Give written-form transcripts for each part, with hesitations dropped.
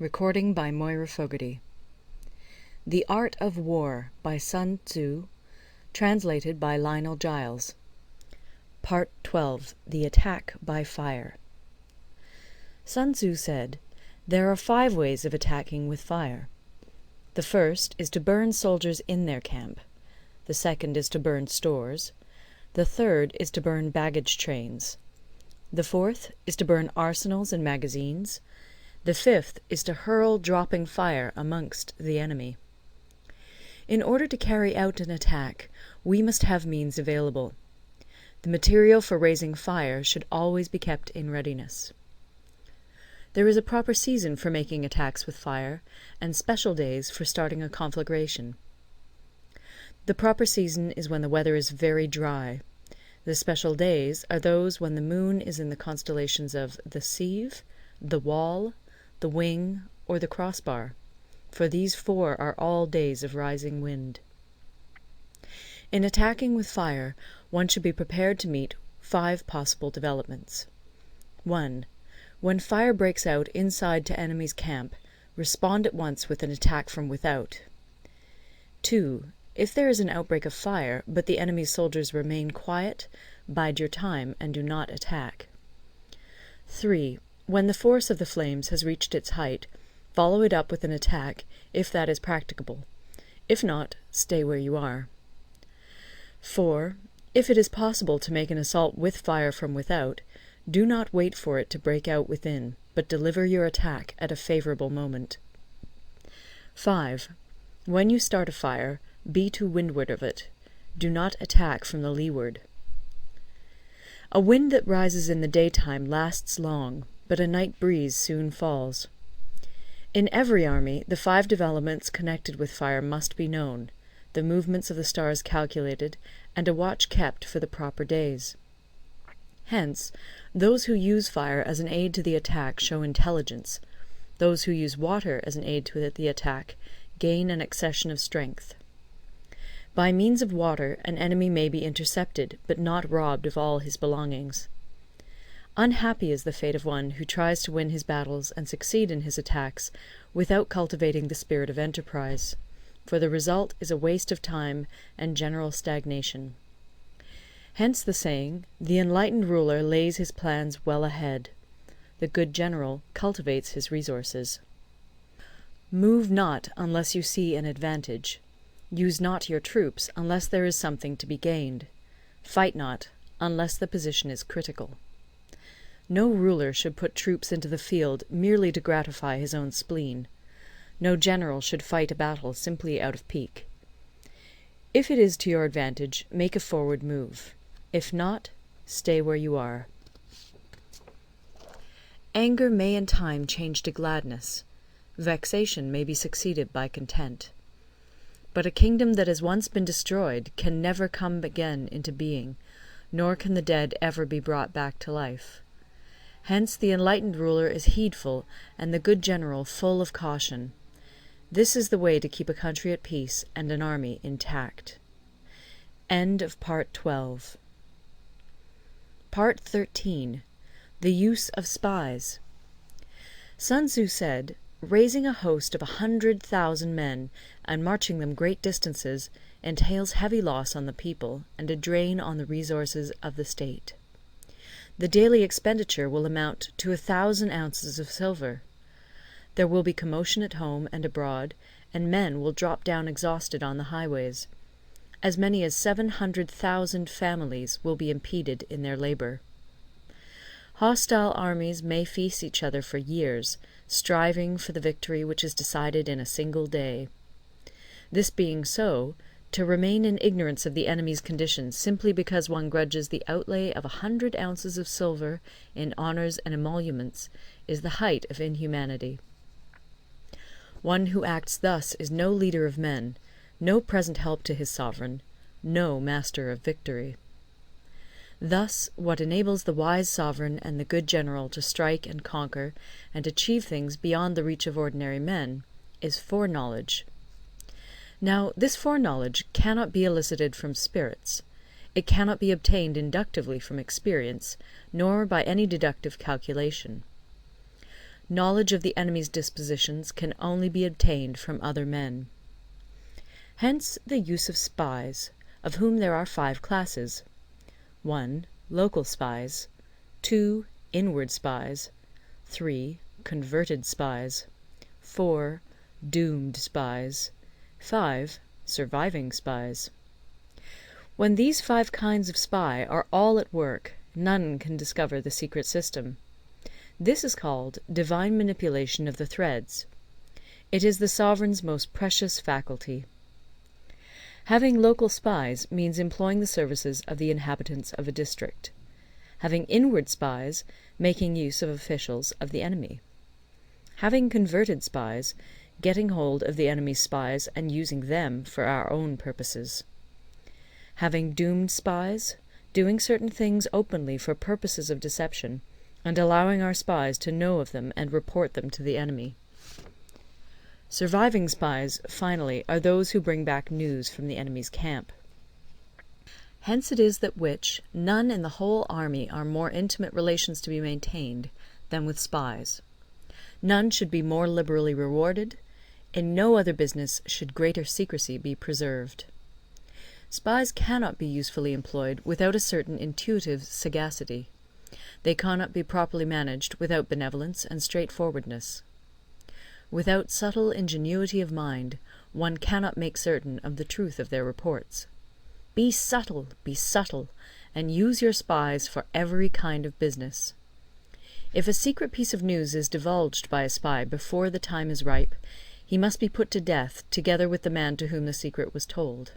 Recording by Moira Fogarty. The Art of War by Sun Tzu, translated by Lionel Giles. Part 12. The Attack by Fire. Sun Tzu said, "There are 5 ways of attacking with fire. The first is to burn soldiers in their camp. The second is to burn stores. The third is to burn baggage trains. The fourth is to burn arsenals and magazines. The fifth is to hurl dropping fire amongst the enemy." In order to carry out an attack, we must have means available. The material for raising fire should always be kept in readiness. There is a proper season for making attacks with fire, and special days for starting a conflagration. The proper season is when the weather is very dry. The special days are those when the moon is in the constellations of the Sieve, the Wall, the Wing, or the Crossbar, for these 4 are all days of rising wind. In attacking with fire, one should be prepared to meet 5 possible developments. 1. When fire breaks out inside to enemy's camp, respond at once with an attack from without. 2. If there is an outbreak of fire, but the enemy's soldiers remain quiet, bide your time and do not attack. 3. When the force of the flames has reached its height, follow it up with an attack, if that is practicable. If not, stay where you are. 4. If it is possible to make an assault with fire from without, do not wait for it to break out within, but deliver your attack at a favorable moment. 5. When you start a fire, be to windward of it. Do not attack from the leeward. A wind that rises in the daytime lasts long, but a night breeze soon falls. In every army, the 5 developments connected with fire must be known, the movements of the stars calculated, and a watch kept for the proper days. Hence, those who use fire as an aid to the attack show intelligence. Those who use water as an aid to the attack gain an accession of strength. By means of water, an enemy may be intercepted, but not robbed of all his belongings. Unhappy is the fate of one who tries to win his battles and succeed in his attacks without cultivating the spirit of enterprise, for the result is a waste of time and general stagnation. Hence the saying, "The enlightened ruler lays his plans well ahead. The good general cultivates his resources." Move not unless you see an advantage. Use not your troops unless there is something to be gained. Fight not unless the position is critical. No ruler should put troops into the field merely to gratify his own spleen. No general should fight a battle simply out of pique. If it is to your advantage, make a forward move. If not, stay where you are. Anger may in time change to gladness. Vexation may be succeeded by content. But a kingdom that has once been destroyed can never come again into being, nor can the dead ever be brought back to life. Hence the enlightened ruler is heedful, and the good general full of caution. This is the way to keep a country at peace and an army intact. End of Part 12. Part 13. The Use of Spies. Sun Tzu said, "Raising a host of 100,000 men and marching them great distances entails heavy loss on the people and a drain on the resources of the state. The daily expenditure will amount to 1,000 ounces of silver. There will be commotion at home and abroad, and men will drop down exhausted on the highways. As many as 700,000 families will be impeded in their labor. Hostile armies may feast each other for years, striving for the victory which is decided in a single day. This being so, to remain in ignorance of the enemy's condition simply because one grudges the outlay of 100 ounces of silver in honours and emoluments is the height of inhumanity. One who acts thus is no leader of men, no present help to his sovereign, no master of victory. Thus, what enables the wise sovereign and the good general to strike and conquer and achieve things beyond the reach of ordinary men is foreknowledge. Now, this foreknowledge cannot be elicited from spirits. It cannot be obtained inductively from experience, nor by any deductive calculation. knowledge of the enemy's dispositions can only be obtained from other men. Hence the use of spies, of whom there are 5 classes: 1. Local spies, 2. Inward spies, 3. Converted spies, 4. Doomed spies, 5. Surviving spies. When these 5 kinds of spy are all at work, none can discover the secret system. This is called divine manipulation of the threads. It is the sovereign's most precious faculty. Having local spies means employing the services of the inhabitants of a district. Having inward spies, making use of officials of the enemy. Having converted spies, getting hold of the enemy's spies and using them for our own purposes. Having doomed spies, doing certain things openly for purposes of deception, and allowing our spies to know of them and report them to the enemy. Surviving spies, finally, are those who bring back news from the enemy's camp. Hence it is that none in the whole army are more intimate relations to be maintained than with spies. None should be more liberally rewarded. In no other business should greater secrecy be preserved. Spies cannot be usefully employed without a certain intuitive sagacity. They cannot be properly managed without benevolence and straightforwardness. Without subtle ingenuity of mind, one cannot make certain of the truth of their reports. Be subtle, and use your spies for every kind of business. If a secret piece of news is divulged by a spy before the time is ripe, he must be put to death together with the man to whom the secret was told.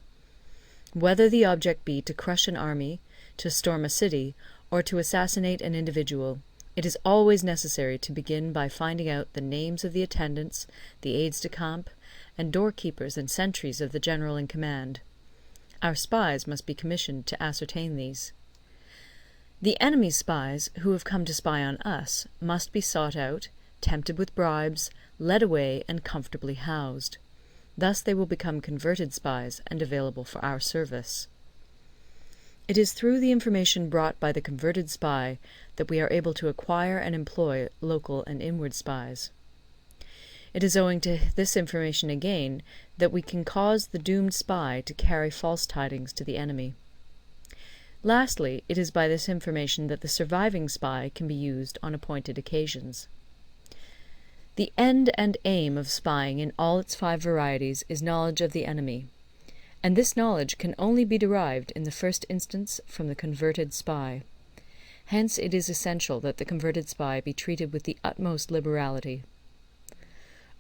Whether the object be to crush an army, to storm a city, or to assassinate an individual, it is always necessary to begin by finding out the names of the attendants, the aides-de-camp, and doorkeepers and sentries of the general in command. Our spies must be commissioned to ascertain these. The enemy's spies, who have come to spy on us, must be sought out, tempted with bribes, led away, and comfortably housed. Thus they will become converted spies and available for our service. It is through the information brought by the converted spy that we are able to acquire and employ local and inward spies. It is owing to this information again that we can cause the doomed spy to carry false tidings to the enemy. Lastly, it is by this information that the surviving spy can be used on appointed occasions. The end and aim of spying in all its 5 varieties is knowledge of the enemy, and this knowledge can only be derived in the first instance from the converted spy. Hence it is essential that the converted spy be treated with the utmost liberality.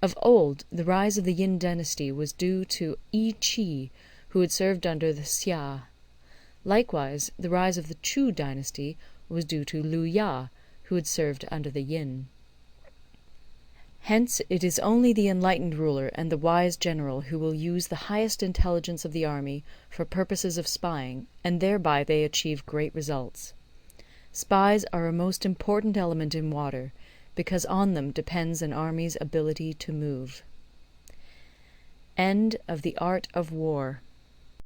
Of old, the rise of the Yin dynasty was due to Yi Qi, who had served under the Xia. Likewise, the rise of the Chu dynasty was due to Lu Ya, who had served under the Yin. Hence it is only the enlightened ruler and the wise general who will use the highest intelligence of the army for purposes of spying, and thereby they achieve great results. Spies are a most important element in water, because on them depends an army's ability to move. End of the Art of War.